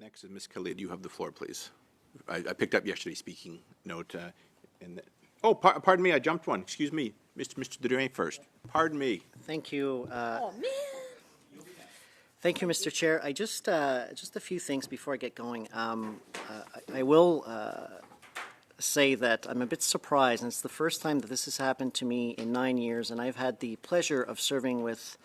Next is Ms. Khalid. You have the floor, please. I picked up yesterday's speaking note. Pardon me, I jumped one. Excuse me. Mr. Drouin first. Pardon me. Thank you. Thank you, Mr. Chair. I just a few things before I get going. I will say that I'm a bit surprised, and it's the first time that this has happened to me in 9 years, and I've had the pleasure of serving with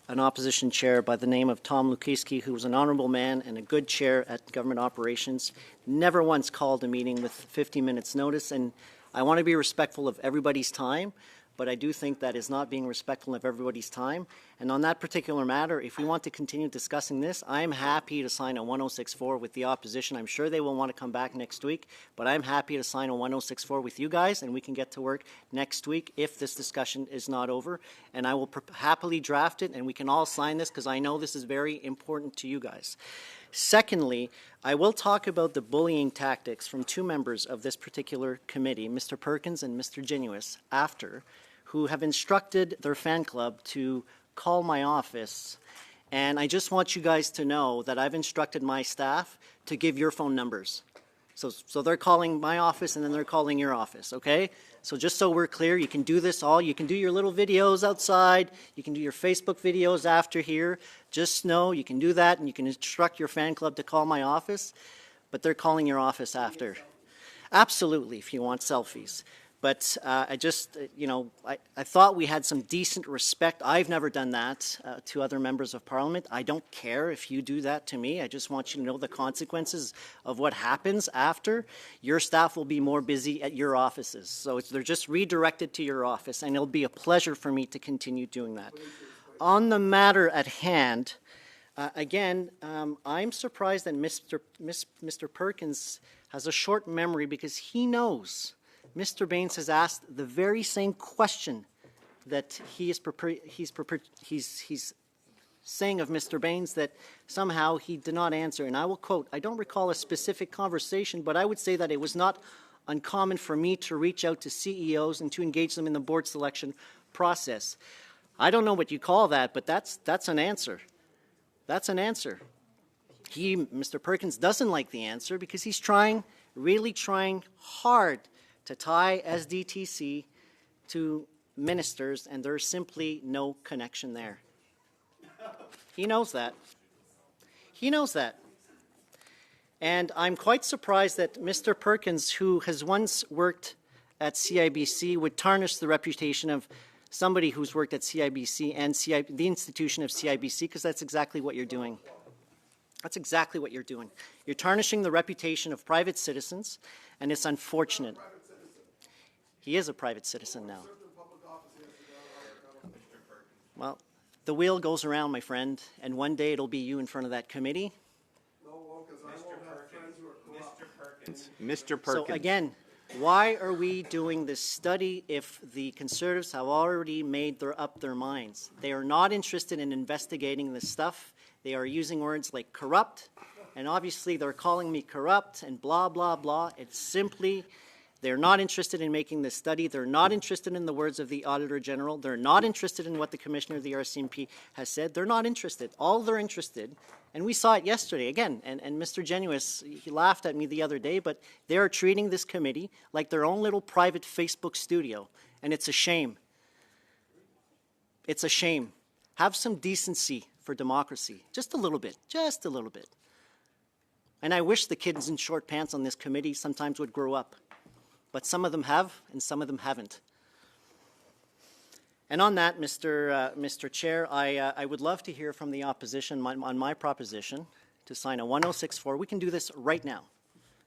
an opposition chair by the name of Tom Lukiski, who was an honorable man and a good chair at government operations, never once called a meeting with 50 minutes notice, and I want to be respectful of everybody's time, but I do think that is not being respectful of everybody's time. And on that particular matter, if we want to continue discussing this, I'm happy to sign a 1064 with the opposition. I'm sure they will want to come back next week, but I'm happy to sign a 1064 with you guys, and we can get to work next week if this discussion is not over. And I will happily draft it, and we can all sign this because I know this is very important to you guys. Secondly, I will talk about the bullying tactics from two members of this particular committee, Mr. Perkins and Mr. Genuis, who have instructed their fan club to call my office. And I just want you guys to know that I've instructed my staff to give your phone numbers. So they're calling my office and then they're calling your office, okay? So just so we're clear, you can do this all. You can do your little videos outside. You can do your Facebook videos after here. Just know you can do that and you can instruct your fan club to call my office, but they're calling your office after. Absolutely, if you want selfies. But I just, I thought we had some decent respect. I've never done that to other members of Parliament. I don't care if you do that to me. I just want you to know the consequences of what happens after. Your staff will be more busy at your offices. So they're just redirected to your office, and it'll be a pleasure for me to continue doing that. On the matter at hand, again, I'm surprised that Mr. Perkins has a short memory because he knows Mr. Baines has asked the very same question that he's saying of Mr. Baines that somehow he did not answer. And I will quote, I don't recall a specific conversation, but I would say that it was not uncommon for me to reach out to CEOs and to engage them in the board selection process. I don't know what you call that, but that's an answer. That's an answer. Mr. Perkins doesn't like the answer because he's really trying hard to tie SDTC to ministers, and there's simply no connection there. He knows that. He knows that. And I'm quite surprised that Mr. Perkins, who has once worked at CIBC, would tarnish the reputation of somebody who's worked at CIBC and the institution of CIBC, because that's exactly what you're doing. That's exactly what you're doing. You're tarnishing the reputation of private citizens, and it's unfortunate. He is a private citizen now. Well, the wheel goes around, my friend, and one day it'll be you in front of that committee. Mr. Perkins. So again, why are we doing this study if the Conservatives have already made up their minds? They are not interested in investigating this stuff. They are using words like corrupt, and obviously they're calling me corrupt and blah, blah, blah. It's simply, they're not interested in making this study. They're not interested in the words of the Auditor General. They're not interested in what the Commissioner of the RCMP has said. They're not interested. All they're interested, and we saw it yesterday again, and Mr. Genuis, he laughed at me the other day, but they are treating this committee like their own little private Facebook studio, and it's a shame. It's a shame. Have some decency for democracy. Just a little bit. Just a little bit. And I wish the kids in short pants on this committee sometimes would grow up. But some of them have, and some of them haven't. And on that, Mr. Chair, I would love to hear from the opposition on my proposition to sign a 1064. We can do this right now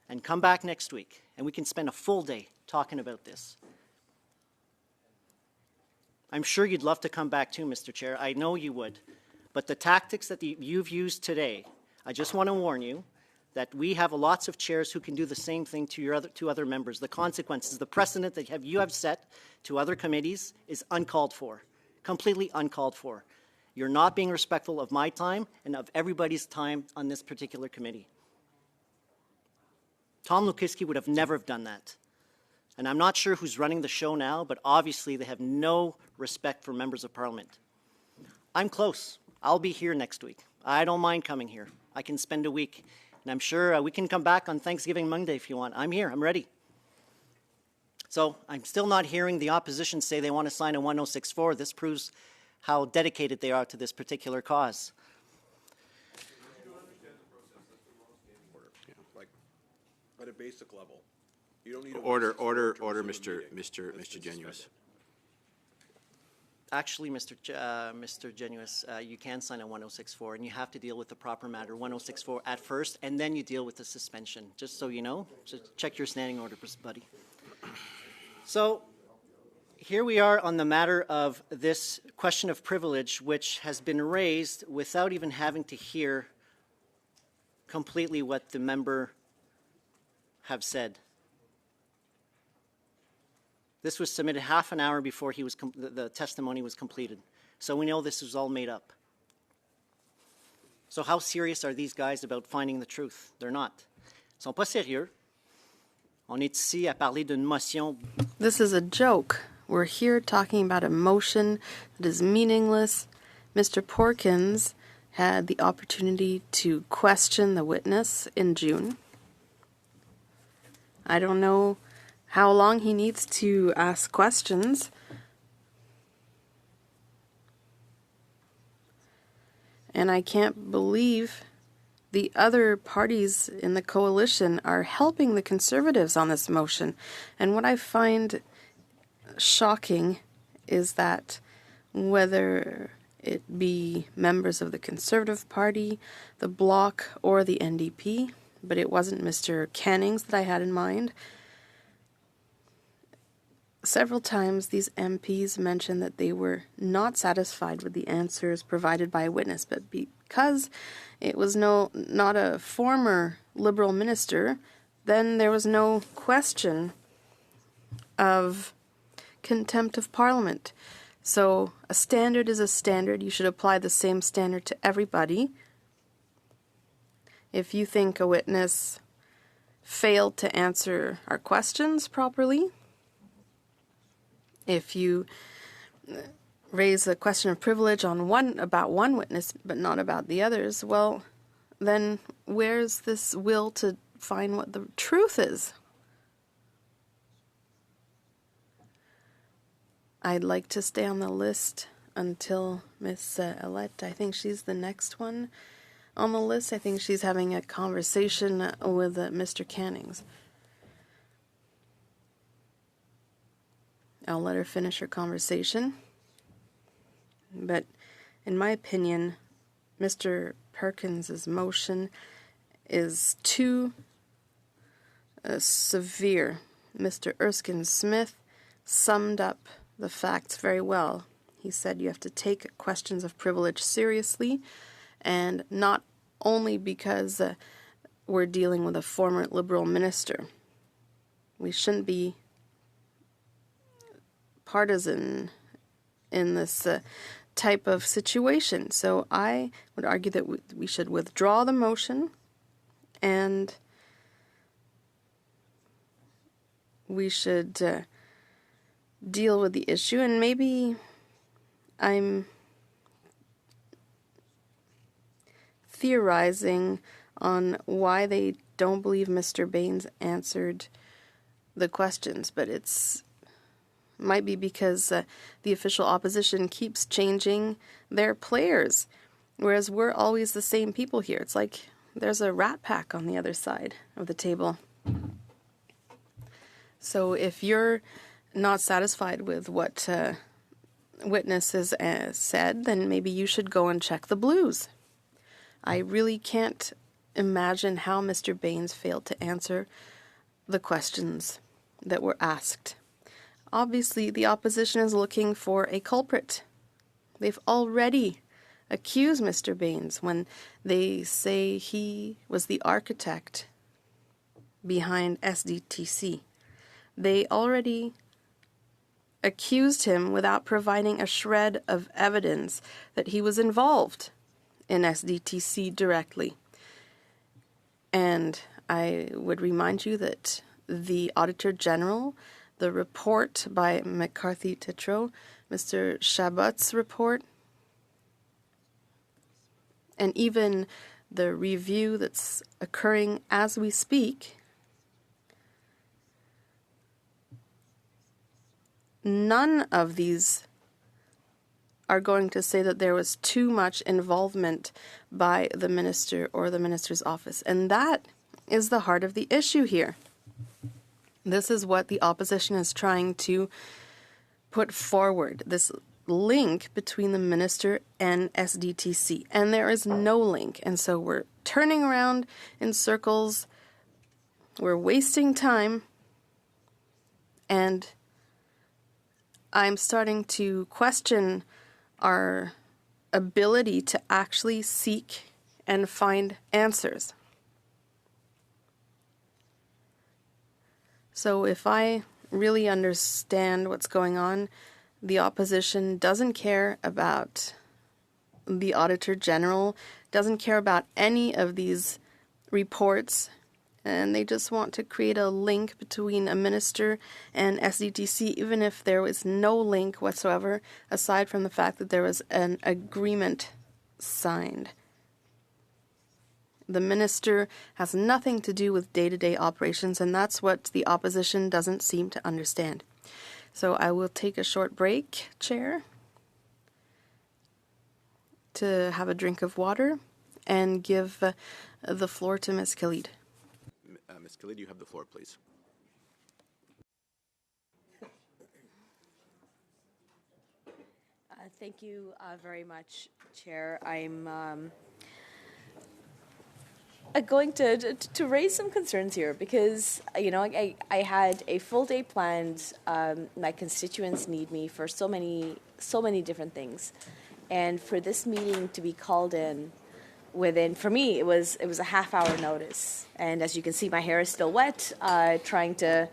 and come back next week, and we can spend a full day talking about this. I'm sure you'd love to come back too, Mr. Chair. I know you would. But the tactics that you've used today, I just want to warn you that we have lots of chairs who can do the same thing to your other members. The consequences, the precedent that you have set to other committees is uncalled for, completely uncalled for. You're not being respectful of my time and of everybody's time on this particular committee. Tom Lukiski would have never have done that. And I'm not sure who's running the show now, but obviously they have no respect for members of Parliament. I'm close. I'll be here next week. I don't mind coming here. I can spend a week And I'm sure we can come back on Thanksgiving Monday if you want. I'm here. I'm ready. So I'm still not hearing the opposition say they want to sign a 1064. This proves how dedicated they are to this particular cause. Like, at a basic level. You don't need a Order, 164 Mr. Genuous. Actually, Mr. Genuous, you can sign a 1064, and you have to deal with the proper matter 1064 at first, and then you deal with the suspension. Just so you know, just check your standing order, buddy. So here we are on the matter of this question of privilege, which has been raised without even having to hear completely what the member have said. This was submitted half an hour before the testimony was completed. So we know this was all made up. So how serious are these guys about finding the truth? They're not. Ils sont pas sérieux. On est ici à parler d'une motion. This is a joke. We're here talking about a motion that is meaningless. Mr. Porkins had the opportunity to question the witness in June. I don't know how long he needs to ask questions. And I can't believe the other parties in the coalition are helping the Conservatives on this motion. And what I find shocking is that whether it be members of the Conservative Party, the Bloc, or the NDP, but it wasn't Mr. Cannings that I had in mind. Several times these MPs mentioned that they were not satisfied with the answers provided by a witness, but because it was not a former Liberal minister, then there was no question of contempt of Parliament. So a standard is a standard. You should apply the same standard to everybody. If you think a witness failed to answer our questions properly, if you raise a question of privilege about one witness but not about the others, well, then where's this will to find what the truth is? I'd like to stay on the list until Miss Alette. I think she's the next one on the list. I think she's having a conversation with Mr. Cannings. I'll let her finish her conversation. But in my opinion, Mr. Perkins's motion is too severe. Mr. Erskine Smith summed up the facts very well. He said you have to take questions of privilege seriously, and not only because we're dealing with a former Liberal minister. We shouldn't be partisan in this type of situation. So I would argue that we should withdraw the motion, and we should deal with the issue. And maybe I'm theorizing on why they don't believe Mr. Baines answered the questions, but might be because the official opposition keeps changing their players, whereas we're always the same people here. It's like there's a rat pack on the other side of the table. So if you're not satisfied with what witnesses said, then maybe you should go and check the blues. I really can't imagine how Mr. Baines failed to answer the questions that were asked. Obviously, the opposition is looking for a culprit. They've already accused Mr. Baines when they say he was the architect behind SDTC. They already accused him without providing a shred of evidence that he was involved in SDTC directly. And I would remind you that the Auditor General, the report by McCarthy-Tétrault, Mr. Chabot's report, and even the review that's occurring as we speak, none of these are going to say that there was too much involvement by the minister or the minister's office. And that is the heart of the issue here. This is what the opposition is trying to put forward, this link between the minister and SDTC. And there is no link. And so we're turning around in circles. We're wasting time. And I'm starting to question our ability to actually seek and find answers. So if I really understand what's going on, the opposition doesn't care about the Auditor General, doesn't care about any of these reports, and they just want to create a link between a minister and SDTC, even if there was no link whatsoever, aside from the fact that there was an agreement signed. The minister has nothing to do with day-to-day operations, and that's what the opposition doesn't seem to understand. So I will take a short break, Chair, to have a drink of water and give the floor to Ms. Khalid. Ms. Khalid, you have the floor, please. Thank you very much, Chair. I'm going to raise some concerns here because, you know, I had a full day planned. My constituents need me for so many different things. And for this meeting to be called in within, for me, it was a half-hour notice. And as you can see, my hair is still wet, trying to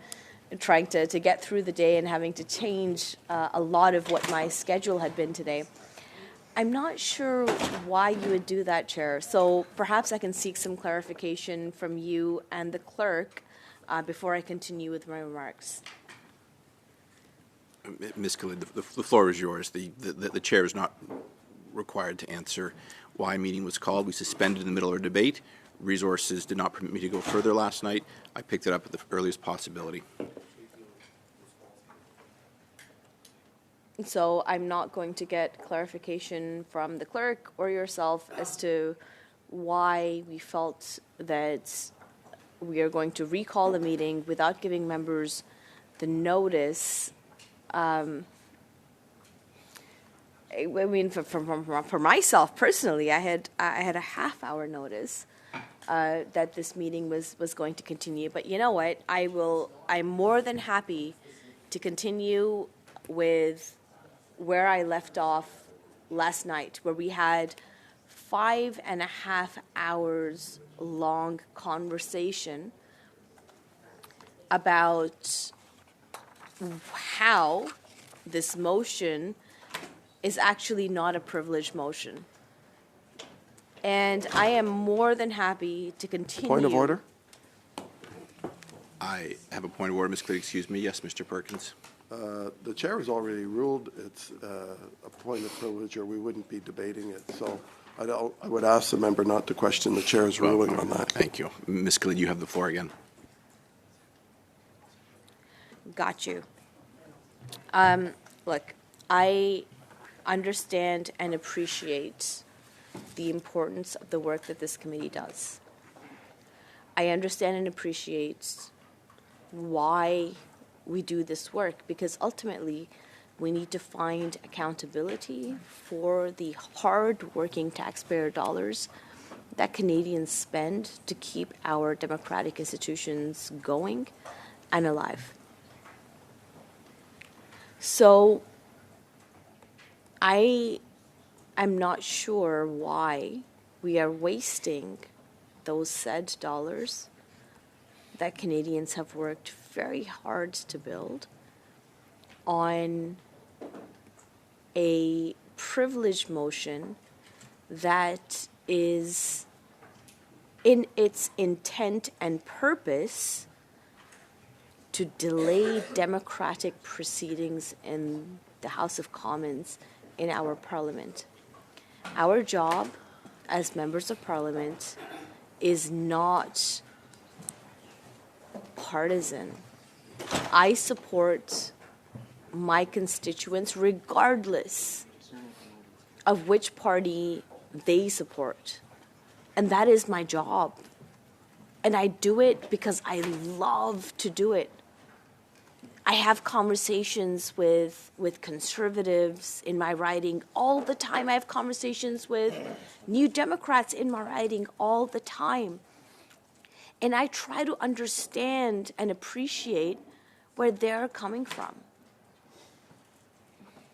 get through the day and having to change a lot of what my schedule had been today. I'm not sure why you would do that, Chair. So perhaps I can seek some clarification from you and the clerk before I continue with my remarks. Ms. Khalid, the floor is yours. The chair is not required to answer why a meeting was called. We suspended in the middle of our debate. Resources did not permit me to go further last night. I picked it up at the earliest possibility. So I'm not going to get clarification from the clerk or yourself as to why we felt that we are going to recall the meeting without giving members the notice. I mean, for myself personally, I had a half-hour notice that this meeting was going to continue. But you know what? I'm more than happy to continue with where I left off last night, where we had 5.5 hours long conversation about how this motion is actually not a privileged motion. And I am more than happy to continue. Point of order? I have a point of order, Ms. Khalid. Excuse me. Yes, Mr. Perkins. The chair has already ruled it's a point of privilege, or we wouldn't be debating it. So I would ask the member not to question the chair's ruling on that. Thank you. Ms. Khalid, you have the floor again. Got you. Look, I understand and appreciate the importance of the work that this committee does. I understand and appreciate why we do this work, because ultimately we need to find accountability for the hard-working taxpayer dollars that Canadians spend to keep our democratic institutions going and alive. So I'm not sure why we are wasting those said dollars that Canadians have worked very hard to build on a privilege motion that is, in its intent and purpose, to delay democratic proceedings in the House of Commons in our Parliament. Our job as members of parliament is not partisan. I support my constituents regardless of which party they support. And that is my job. And I do it because I love to do it. I have conversations with conservatives in my riding all the time. I have conversations with New Democrats in my riding all the time. And I try to understand and appreciate where they're coming from.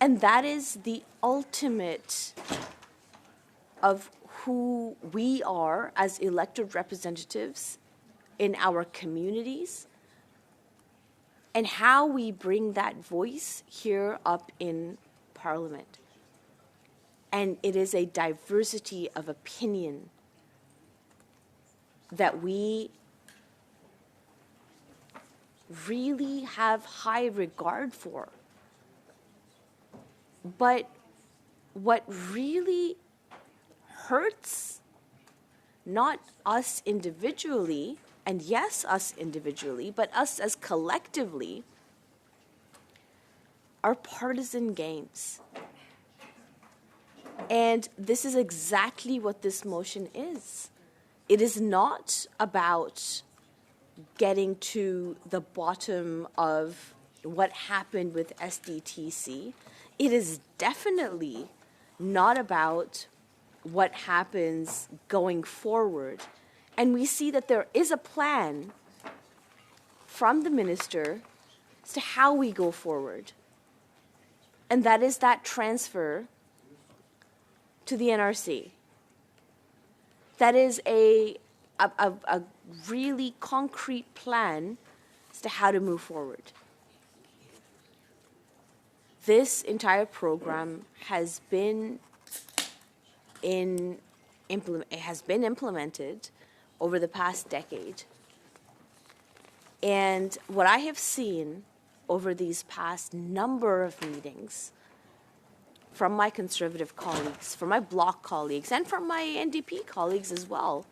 And that is the ultimate of who we are as elected representatives in our communities and how we bring that voice here up in Parliament. And it is a diversity of opinion that we really have high regard for. But what really hurts, not us individually, and yes, us individually, but us as collectively, are partisan games. And this is exactly what this motion is. It is not about getting to the bottom of what happened with SDTC. It is definitely not about what happens going forward. And we see that there is a plan from the minister as to how we go forward. And that is that transfer to the NRC. That is a really concrete plan as to how to move forward. This entire program has been implemented over the past decade. And what I have seen over these past number of meetings from my Conservative colleagues, from my Bloc colleagues, and from my NDP colleagues as well,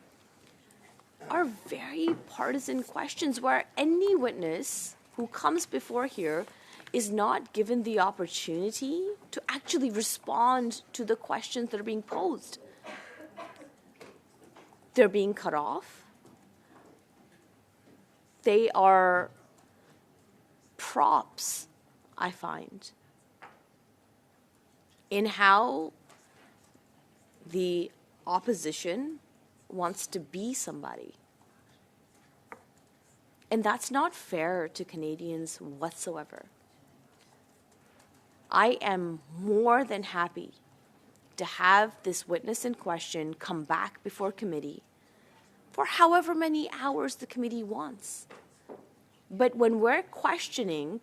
are very partisan questions where any witness who comes before here is not given the opportunity to actually respond to the questions that are being posed. They're being cut off. They are props, I find, in how the opposition wants to be somebody. And that's not fair to Canadians whatsoever. I am more than happy to have this witness in question come back before committee for however many hours the committee wants. But when we're questioning,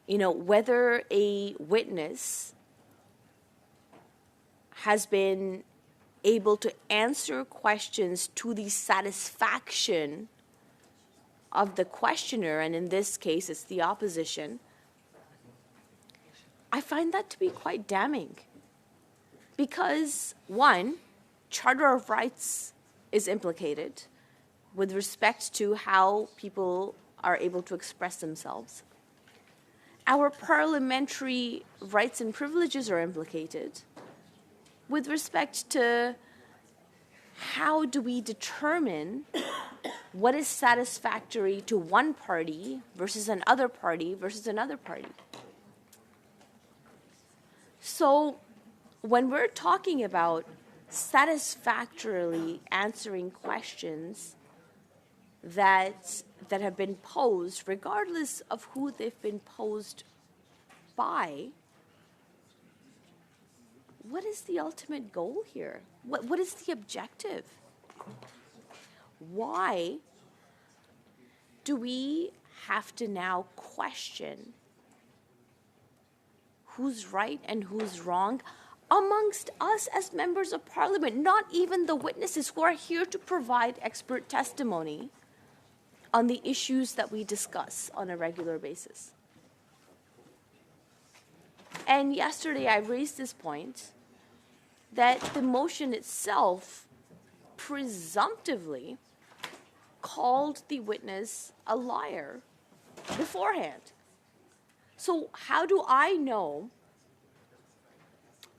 whether a witness has been able to answer questions to the satisfaction of the questioner, and in this case it's the opposition, I find that to be quite damning. Because, one, Charter of Rights is implicated with respect to how people are able to express themselves. Our parliamentary rights and privileges are implicated with respect to how do we determine what is satisfactory to one party versus another party versus another party. So when we're talking about satisfactorily answering questions that have been posed, regardless of who they've been posed by, what is the ultimate goal here? What is the objective? Why do we have to now question who's right and who's wrong amongst us as members of Parliament, not even the witnesses who are here to provide expert testimony on the issues that we discuss on a regular basis? And yesterday I raised this point that the motion itself presumptively called the witness a liar beforehand. So how do I know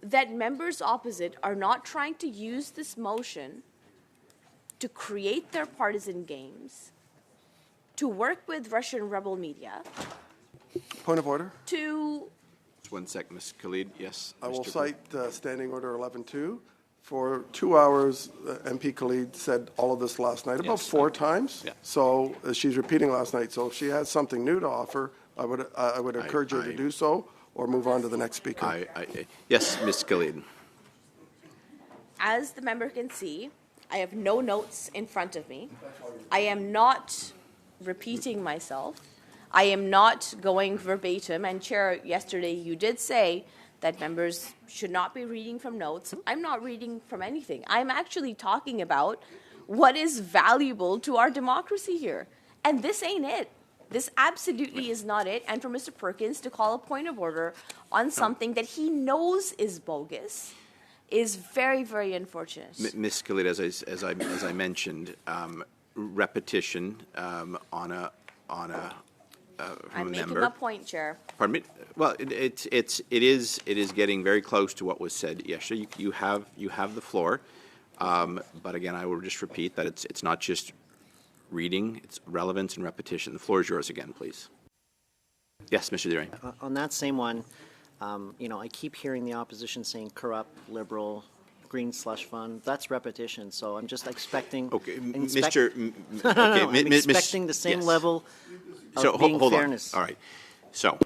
that members opposite are not trying to use this motion to create their partisan games, to work with Russian rebel media, Point of order. to... Just 1 sec, Ms. Khalid. Yes. I will Mr. cite Standing Order 11.2. For 2 hours, MP Khalid said all of this last night, about Yes. 4 times. Yeah. So she's repeating last night. So if she has something new to offer, I would encourage her to do so or move on to the next speaker. Yes, Ms. Khalid. As the member can see, I have no notes in front of me. I am not repeating myself. I am not going verbatim. And Chair, yesterday you did say that members should not be reading from notes. I'm not reading from anything. I'm actually talking about what is valuable to our democracy here. And this ain't it. This absolutely is not it. And for Mr. Perkins to call a point of order on something that he knows is bogus is very, very unfortunate. Ms. Khalid, as I mentioned, repetition on a from I'm a making member. a point, Chair. Pardon me. Well, it is getting very close to what was said yesterday. You have the floor, but again, I will just repeat that it's not just reading; it's relevance and repetition. The floor is yours again, please. Yes, Mr. Deering. On that same one, I keep hearing the opposition saying corrupt, liberal, Green Slush Fund. That's repetition. So I'm just expecting. Okay, Mr. Okay, I'm expecting the same yes. level of So being hold fairness. on. All right. So,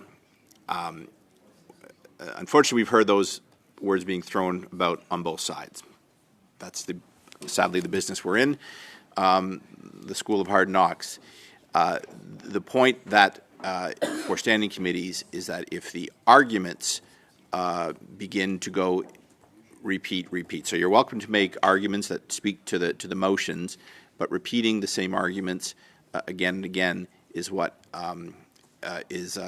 unfortunately, we've heard those words being thrown about on both sides. That's sadly the business we're in, the school of hard knocks. The point that for standing committees is that if the arguments begin to go repeat. So you're welcome to make arguments that speak to the motions, but repeating the same arguments again and again is what is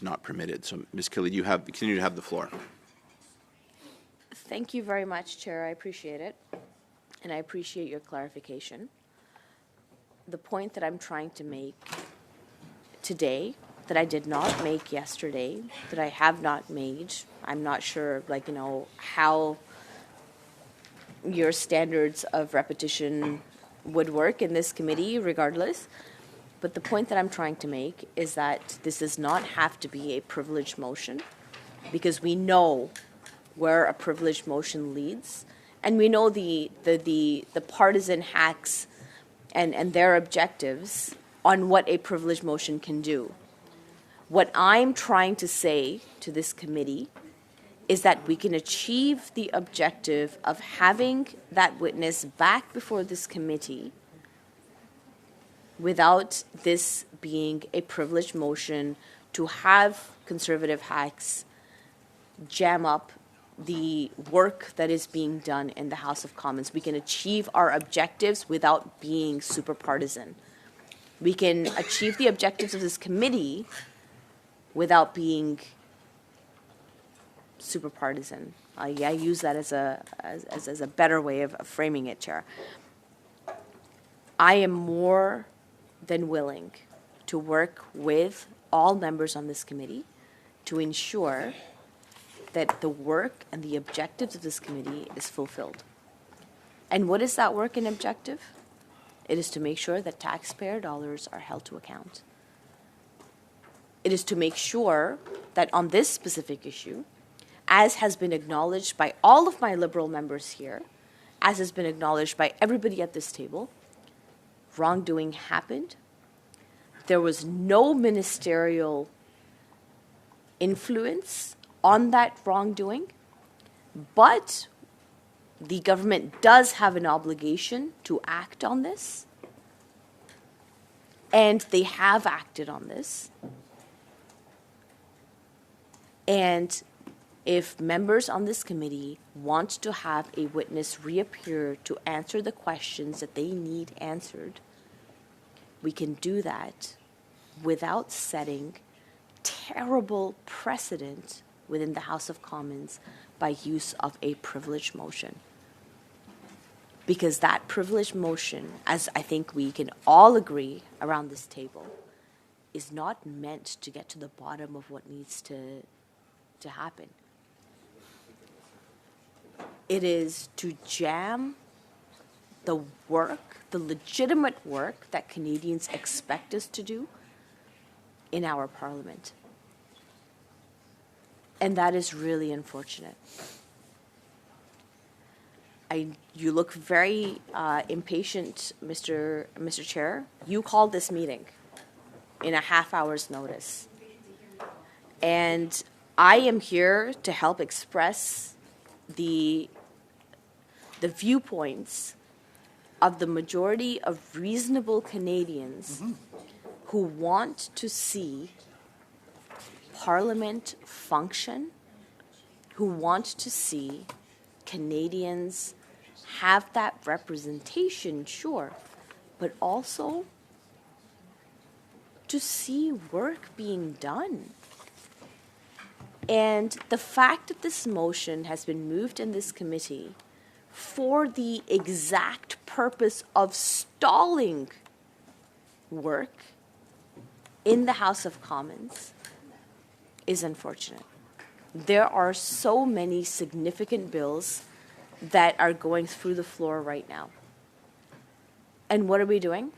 not permitted. So, Ms. Khalid, you continue to have the floor. Thank you very much, Chair. I appreciate it, and I appreciate your clarification. The point that I'm trying to make today, that I did not make yesterday, that I have not made, I'm not sure, how your standards of repetition would work in this committee, regardless. But the point that I'm trying to make is that this does not have to be a privileged motion, because we know where a privileged motion leads, and we know the partisan hacks and their objectives on what a privileged motion can do. What I'm trying to say to this committee is that we can achieve the objective of having that witness back before this committee without this being a privileged motion to have conservative hacks jam up the work that is being done in the House of Commons. We can achieve our objectives without being super partisan. We can achieve the objectives of this committee without being super partisan. I use that as a better way of framing it, Chair. I am more than willing to work with all members on this committee to ensure that the work and the objectives of this committee is fulfilled. And what is that work and objective? It is to make sure that taxpayer dollars are held to account. It is to make sure that on this specific issue, as has been acknowledged by all of my Liberal members here, as has been acknowledged by everybody at this table, wrongdoing happened. There was no ministerial influence on that wrongdoing, but the government does have an obligation to act on this, and they have acted on this. And if members on this committee want to have a witness reappear to answer the questions that they need answered, we can do that without setting terrible precedent within the House of Commons by use of a privilege motion. Because that privilege motion, as I think we can all agree around this table, is not meant to get to the bottom of what needs to happen. It is to jam the work, the legitimate work that Canadians expect us to do in our parliament. And that is really unfortunate. You look very impatient, Mr. Chair. You called this meeting in a half hour's notice. And I am here to help express the viewpoints of the majority of reasonable Canadians who want to see Parliament function, who want to see Canadians have that representation, sure, but also to see work being done. And the fact that this motion has been moved in this committee for the exact purpose of stalling work in the House of Commons is unfortunate. There are so many significant bills that are going through the floor right now. And what are we doing?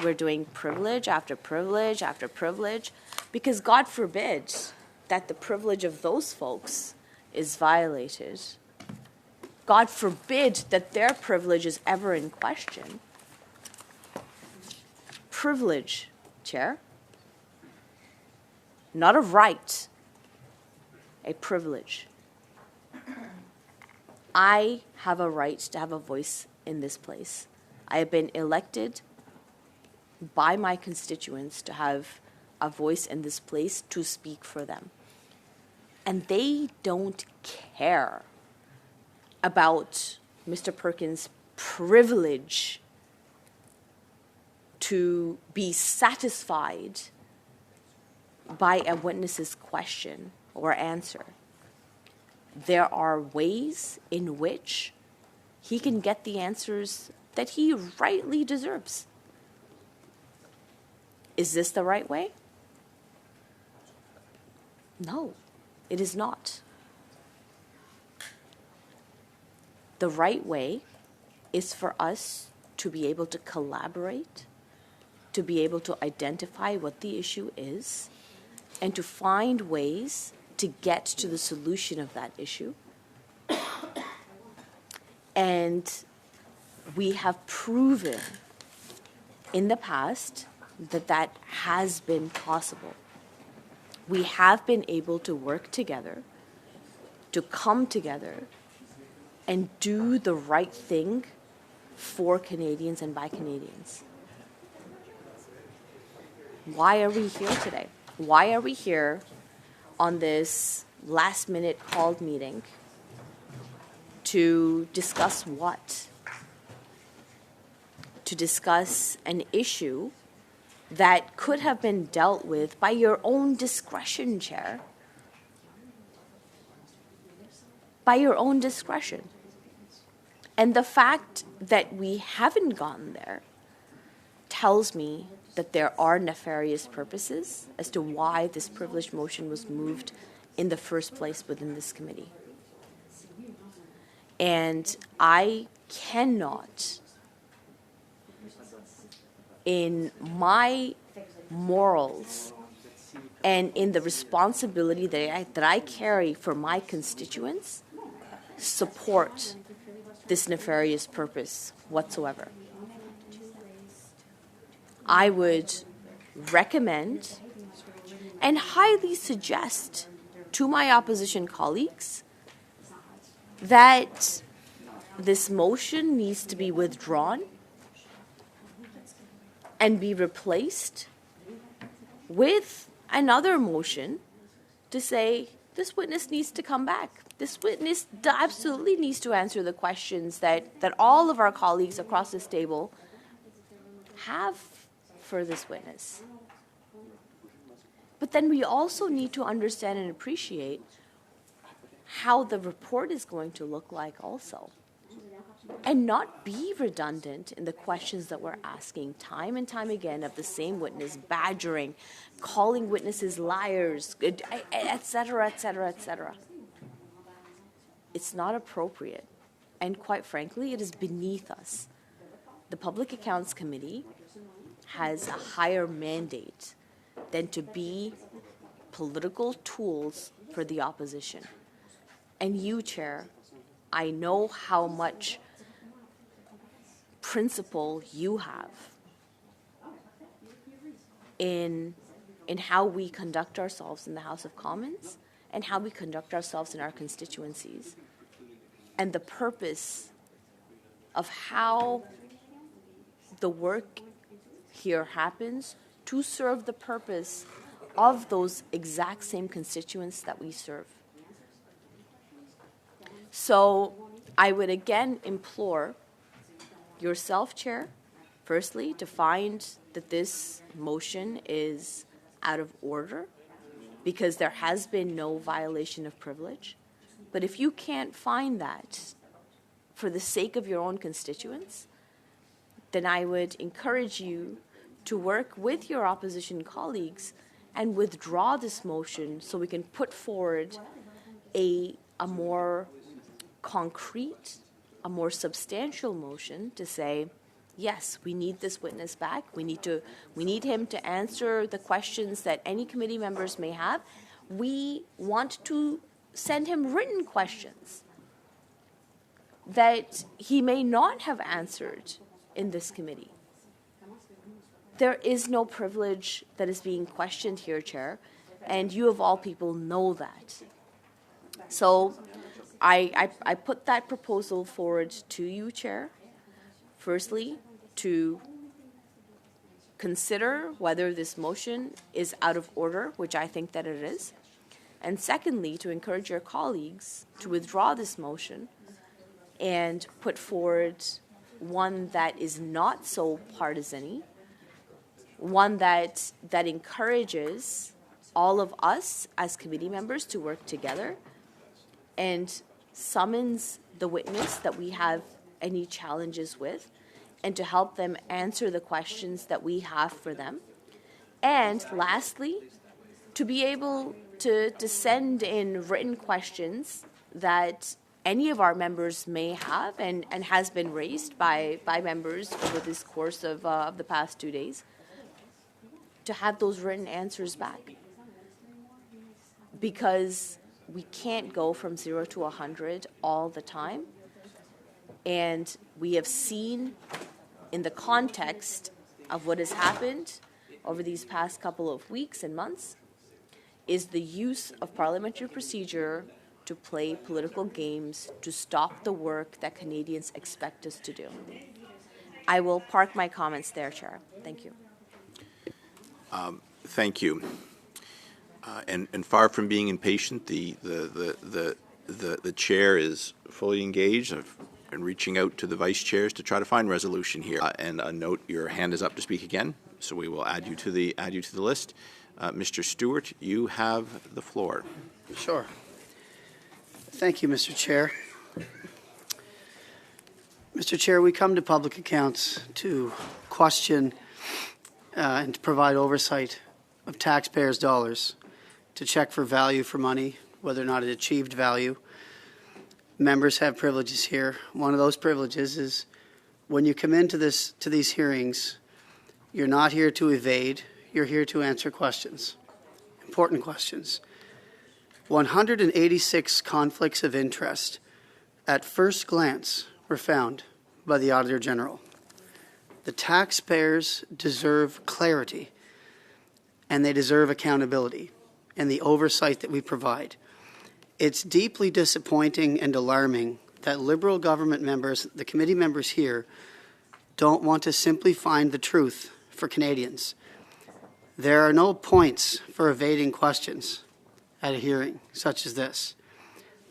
We're doing privilege after privilege after privilege, because God forbid that the privilege of those folks is violated. God forbid that their privilege is ever in question. Privilege, Chair. Not a right, a privilege. I have a right to have a voice in this place. I have been elected by my constituents to have a voice in this place to speak for them. And they don't care about Mr. Perkins' privilege to be satisfied by a witness's question or answer. There are ways in which he can get the answers that he rightly deserves. Is this the right way? No, it is not. The right way is for us to be able to collaborate, to be able to identify what the issue is, and to find ways to get to the solution of that issue. And we have proven in the past that that has been possible. We have been able to work together, to come together, and do the right thing for Canadians and by Canadians. Why are we here today? Why are we here on this last-minute called meeting to discuss what? To discuss an issue that could have been dealt with by your own discretion, Chair. By your own discretion. And the fact that we haven't gotten there tells me that there are nefarious purposes as to why this privilege motion was moved in the first place within this committee. And I cannot, in my morals and in the responsibility that I carry for my constituents, support this nefarious purpose whatsoever. I would recommend and highly suggest to my opposition colleagues that this motion needs to be withdrawn and be replaced with another motion to say this witness needs to come back. This witness absolutely needs to answer the questions that all of our colleagues across this table have for this witness. But then we also need to understand and appreciate how the report is going to look like also. And not be redundant in the questions that we're asking time and time again of the same witness, badgering, calling witnesses liars, et cetera, et cetera, et cetera. It's not appropriate. And quite frankly, it is beneath us. The Public Accounts Committee has a higher mandate than to be political tools for the opposition. And you, Chair, I know how much principle you have in how we conduct ourselves in the House of Commons and how we conduct ourselves in our constituencies, and the purpose of how the work here happens to serve the purpose of those exact same constituents that we serve. So I would again implore yourself, Chair, firstly, to find that this motion is out of order because there has been no violation of privilege. But if you can't find that for the sake of your own constituents, then I would encourage you to work with your opposition colleagues and withdraw this motion so we can put forward a more concrete, a more substantial motion to say, yes, we need this witness back. We need him to answer the questions that any committee members may have. We want to send him written questions that he may not have answered in this committee. There is no privilege that is being questioned here, Chair, and you of all people know that. So I put that proposal forward to you, Chair, firstly, to consider whether this motion is out of order, which I think that it is, and secondly, to encourage your colleagues to withdraw this motion and put forward one that is not so partisan-y, one that encourages all of us as committee members to work together and summons the witness that we have any challenges with and to help them answer the questions that we have for them. And lastly, to be able to send in written questions that any of our members may have and has been raised by members over this course of the past 2 days, to have those written answers back. Because we can't go from 0 to 100 all the time. And we have seen in the context of what has happened over these past couple of weeks and months is the use of parliamentary procedure to play political games to stop the work that Canadians expect us to do. I will park my comments there, Chair. Thank you. Thank you. And far from being impatient, the chair is fully engaged in reaching out to the vice chairs to try to find resolution here. And a note: your hand is up to speak again, so we will add you to the list. Mr. Stewart, you have the floor. Sure. Thank you, Mr. Chair. Mr. Chair, we come to public accounts to question and to provide oversight of taxpayers' dollars, to check for value for money, whether or not it achieved value. Members have privileges here. One of those privileges is when you come into these hearings, you're not here to evade, you're here to answer questions, important questions. 186 conflicts of interest at first glance were found by the Auditor General. The taxpayers deserve clarity, and they deserve accountability and the oversight that we provide. It's deeply disappointing and alarming that Liberal government members, the committee members here, don't want to simply find the truth for Canadians. There are no points for evading questions at a hearing such as this.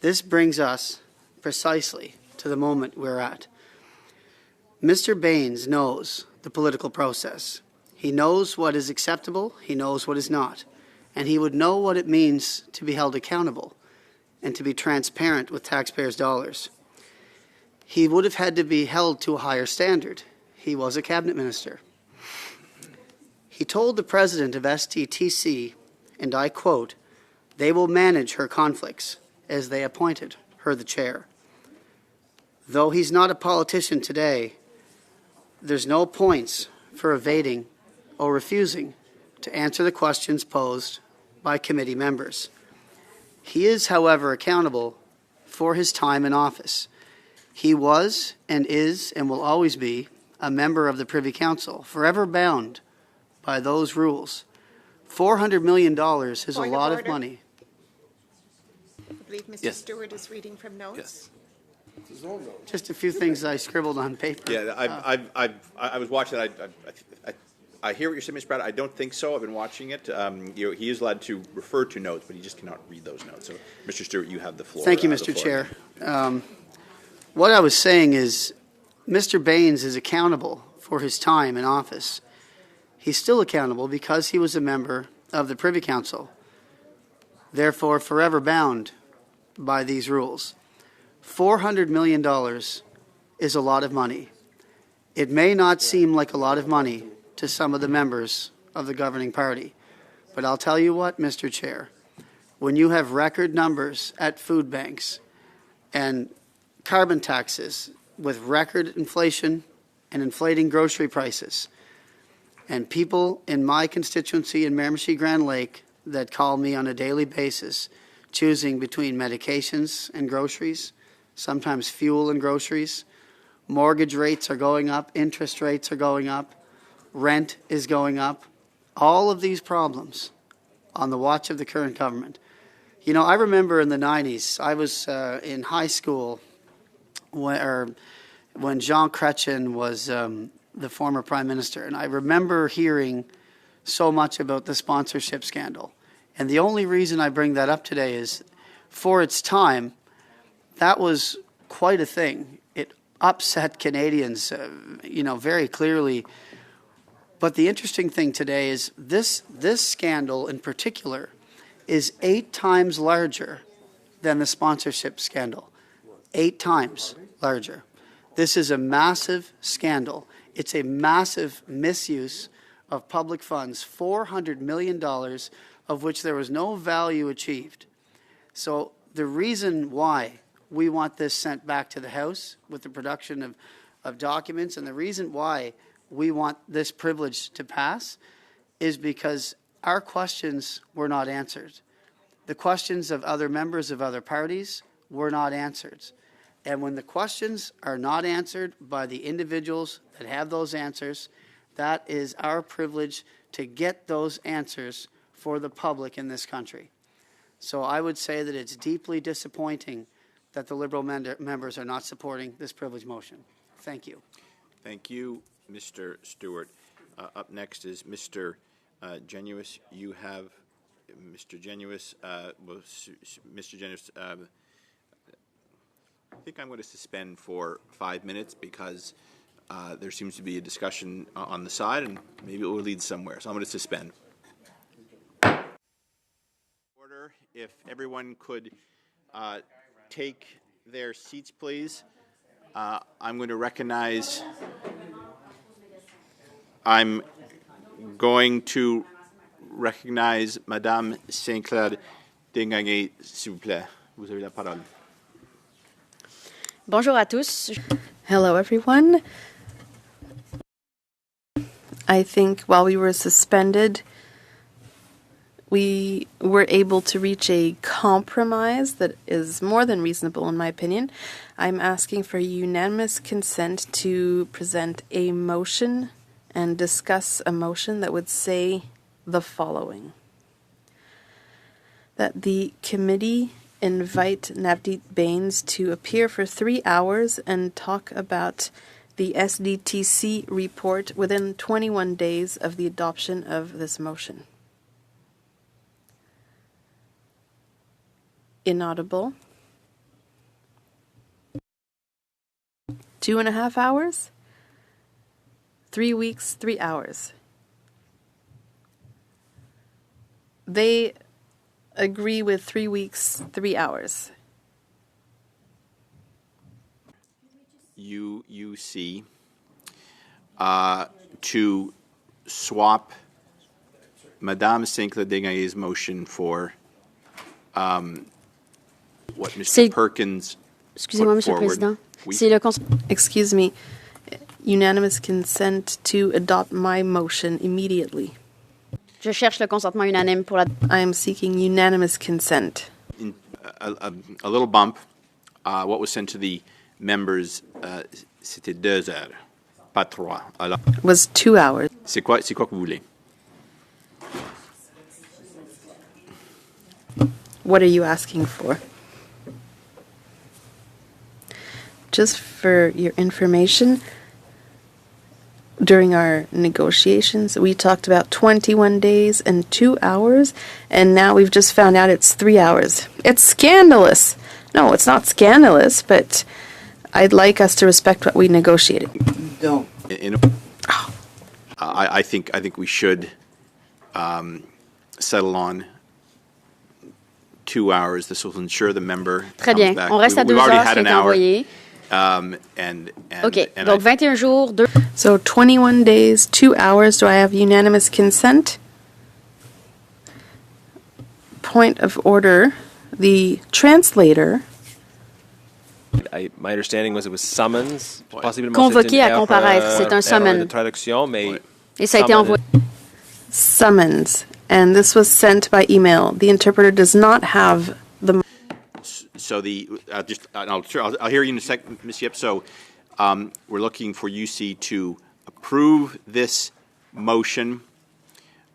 This brings us precisely to the moment we're at. Mr. Baines knows the political process. He knows what is acceptable, he knows what is not, and he would know what it means to be held accountable and to be transparent with taxpayers' dollars. He would have had to be held to a higher standard. He was a cabinet minister. He told the president of STTC, and I quote, "They will manage her conflicts," as they appointed her the chair. Though he's not a politician today, there's no points for evading or refusing to answer the questions posed by committee members. He is, however, accountable for his time in office. He was and is and will always be a member of the Privy Council, forever bound by those rules. $400 million is a Point of lot of order. money. I believe Mr. Yes. Stewart is reading from notes. Yes. Just a few things I scribbled on paper. Yeah, I was watching that. I hear what you're saying, Mr. Pratt. I don't think so. I've been watching it. He is allowed to refer to notes, but he just cannot read those notes. So, Mr. Stewart, you have the floor. Thank you, the Mr. floor. Chair. What I was saying is Mr. Baines is accountable for his time in office. He's still accountable because he was a member of the Privy Council, therefore forever bound by these rules. $400 million is a lot of money. It may not seem like a lot of money to some of the members of the governing party, but I'll tell you what, Mr. Chair, when you have record numbers at food banks and carbon taxes with record inflation and inflating grocery prices, and people in my constituency in Miramichi-Grand Lake that call me on a daily basis choosing between medications and groceries, sometimes fuel and groceries, mortgage rates are going up, interest rates are going up, rent is going up, all of these problems on the watch of the current government. You know, I remember in the 90s, I was in high school when Jean Chrétien was the former prime minister, and I remember hearing so much about the sponsorship scandal. And the only reason I bring that up today is, for its time, that was quite a thing. It upset Canadians, very clearly. But the interesting thing today is this scandal in particular is 8 times larger than the sponsorship scandal. 8 times larger. This is a massive scandal. It's a massive misuse of public funds, $400 million of which there was no value achieved. So the reason why we want this sent back to the House with the production of documents, and the reason why we want this privilege to pass is because our questions were not answered. The questions of other members of other parties were not answered. And when the questions are not answered by the individuals that have those answers, that is our privilege to get those answers for the public in this country. So I would say that it's deeply disappointing that the Liberal members are not supporting this privilege motion. Thank you. Thank you, Mr. Stewart. Up next is Mr. Genuis. You have Mr. Genuis. Mr. Genuis, I think I'm going to suspend for 5 minutes because there seems to be a discussion on the side, and maybe it will lead somewhere. So I'm going to suspend. Order, if everyone could take their seats, please. I'm going to recognize. I'm going to recognize Madame Saint-Clair Dengagé, s'il vous plaît. Vous avez la parole. Bonjour à tous. Hello, everyone. I think while we were suspended, we were able to reach a compromise that is more than reasonable, in my opinion. I'm asking for unanimous consent to present a motion and discuss a motion that would say the following: that the committee invite Navdeep Bains to appear for 3 hours and talk about the SDTC report within 21 days of the adoption of this motion. Inaudible. 2.5 hours? 3 weeks, 3 hours. They agree with 3 weeks, 3 hours. UUC to swap Madame Sinclair-Desgagnés' motion for what Mr. Perkins Excusez-moi, put Monsieur le forward. Président. Oui. C'est le Excuse me. Unanimous consent to adopt my motion immediately. Je cherche le consentement unanime pour la. I am seeking unanimous consent. A little bump. What was sent to the members, c'était 2 heures, pas 3. Alors, Was 2 hours. c'est quoi que vous voulez? What are you asking for? Just for your information, during our negotiations, we talked about 21 days and 2 hours, and now we've just found out it's 3 hours. It's scandalous. No, it's not scandalous, but I'd like us to respect what we negotiated. Don't. I think we should settle on 2 hours. This will ensure the member Très comes bien. back. On reste à 2 We've already heures, had qui an est hour. envoyé. And OK. and Donc, 21 jours, 2. So 21 days, 2 hours. Do I have unanimous consent? Point of order. The translator My understanding was it was summons, possiblement Convoqué à comparaître, c'est un summon. de traduction, mais Et ça a été summon. envoyé. summons, and this was sent by email. The interpreter does not have the. so I'll hear you in a second, Ms. Yip. So we're looking for UC to approve this motion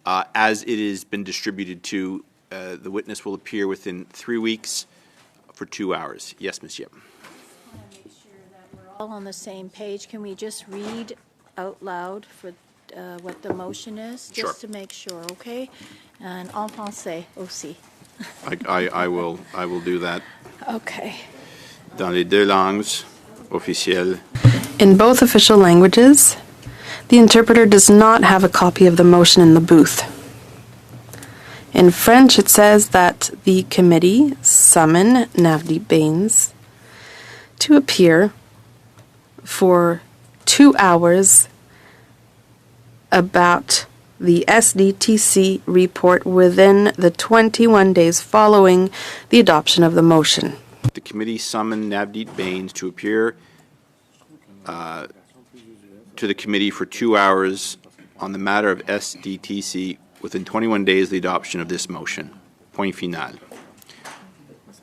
as it has been distributed to the witness will appear within 3 weeks for 2 hours. Yes, Ms. Yip. Make sure that we're all on the same page. Can we just read out loud for what the motion is? Sure. Just to make sure, okay? And en français aussi. I will do that Okay. dans les deux langues officielles. In both official languages, the interpreter does not have a copy of the motion in the booth. In French, it says that the committee summon Navdeep Bains to appear for 2 hours about the SDTC report within the 21 days following the adoption of the motion. The committee summoned Navdeep Bains to appear to the committee for 2 hours on the matter of SDTC within 21 days of the adoption of this motion. Point final.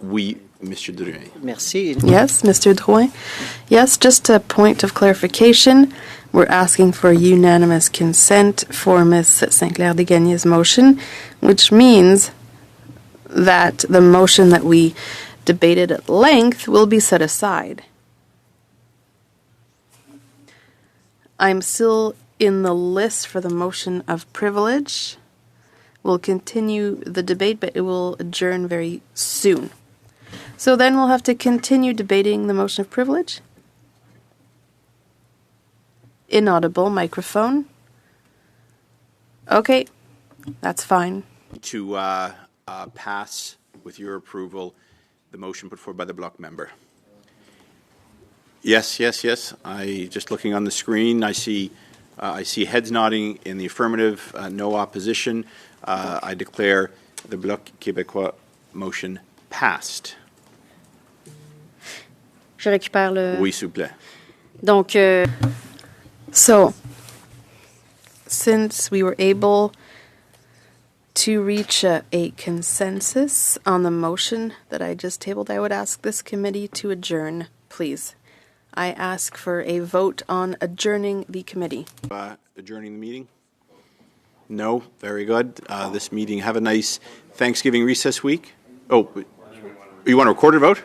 Oui, Mr. Drouin. Merci. Yes, Mr. Drouin? Yes, just a point of clarification. We're asking for unanimous consent for Ms. Sinclair-Desgagnés' motion, which means that the motion that we debated at length will be set aside. I'm still in the list for the motion of privilege. We'll continue the debate, but it will adjourn very soon. So then we'll have to continue debating the motion of privilege. Inaudible microphone. Okay, that's fine. To pass, with your approval, the motion put forward by the block member. Yes. I just looking on the screen. I see heads nodding in the affirmative. No opposition. I declare the Bloc Québécois motion passed. Je récupère le. Oui, s'il vous plaît. Donc, So, since we were able to reach a consensus on the motion that I just tabled, I would ask this committee to adjourn, please. I ask for a vote on adjourning the committee. Adjourning the meeting? No? Very good. This meeting, have a nice Thanksgiving recess week. Oh, you want a recorded vote?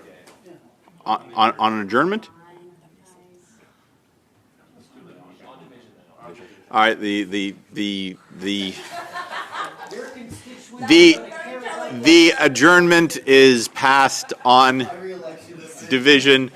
On an adjournment? All right, the adjournment is passed on division.